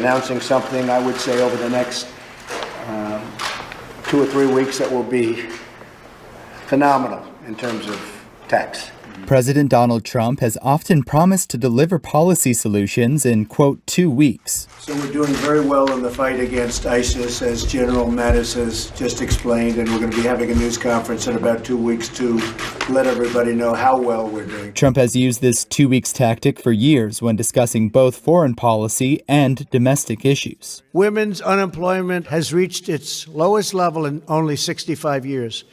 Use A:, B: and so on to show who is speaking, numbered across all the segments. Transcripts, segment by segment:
A: announcing something, I would say, over the next 2 or 3 weeks that will be phenomenal in terms of tax.
B: President Donald Trump has often promised to deliver policy solutions in, quote, 2 weeks.
A: So we're doing very well in the fight against ISIS, as General Mattis has just explained, and we're going to be having a news conference in about 2 weeks to let everybody know how well we're doing.
B: Trump has used this 2 weeks tactic for years when discussing both foreign policy and domestic issues.
A: Women's unemployment has reached its lowest level in only 65 years.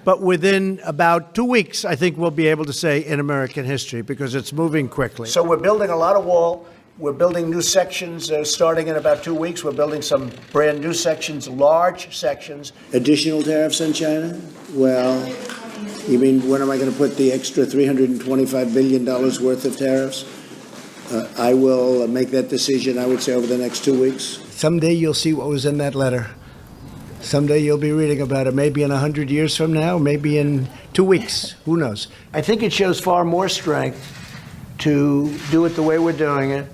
A: But within about 2 weeks, I think we'll be able to say in American history, because it's moving quickly. So we're building a lot of wall. We're building new sections starting in about 2 weeks. We're building some brand new sections, large sections. Additional tariffs on China? Well, you mean when am I going to put the extra $325 billion worth of tariffs? I will make that decision, I would say, over the next 2 weeks. Someday you'll see what was in that letter. Someday you'll be reading about it, maybe in 100 years from now, maybe in 2 weeks. Who knows? I think it shows far more strength to do it the way we're doing it.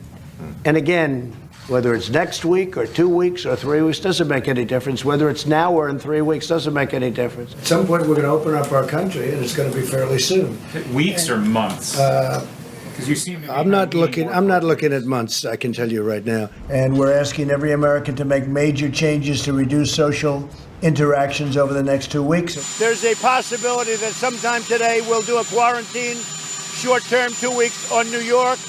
A: And again, whether it's next week or 2 weeks or 3 weeks, doesn't make any difference. Whether it's now or in 3 weeks, doesn't make any difference. At some point, we're going to open up our country, and it's going to be fairly soon.
C: Weeks or months? Because you seem to be
A: I'm not looking at months, I can tell you right now. And we're asking every American to make major changes to reduce social interactions over the next 2 weeks. There's a possibility that sometime today we'll do a quarantine, short-term, 2 weeks on New York.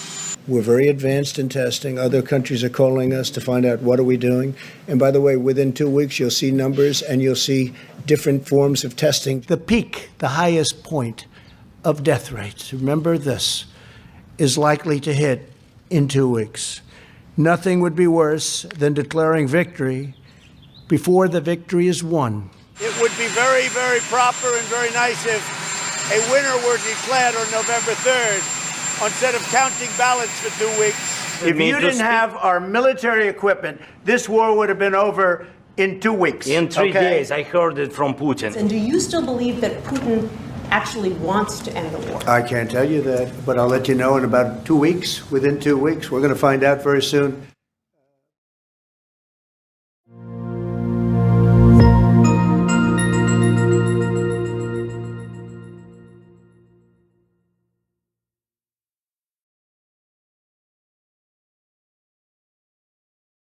A: We're very advanced in testing. Other countries are calling us to find out what are we doing. And by the way, within 2 weeks, you'll see numbers and you'll see different forms of testing. The peak, the highest point of death rates, remember this, is likely to hit in 2 weeks. Nothing would be worse than declaring victory before the victory is won. It would be very, very proper and very nice if a winner were declared on November 3rd instead of counting ballots for 2 weeks. If you didn't have our military equipment, this war would have been over in 2 weeks.
D: In 3 days, I heard it from Putin.
E: And do you still believe that Putin actually wants to end the war?
A: I can't tell you that, but I'll let you know in about 2 weeks. Within 2 weeks, we're going to find out very soon.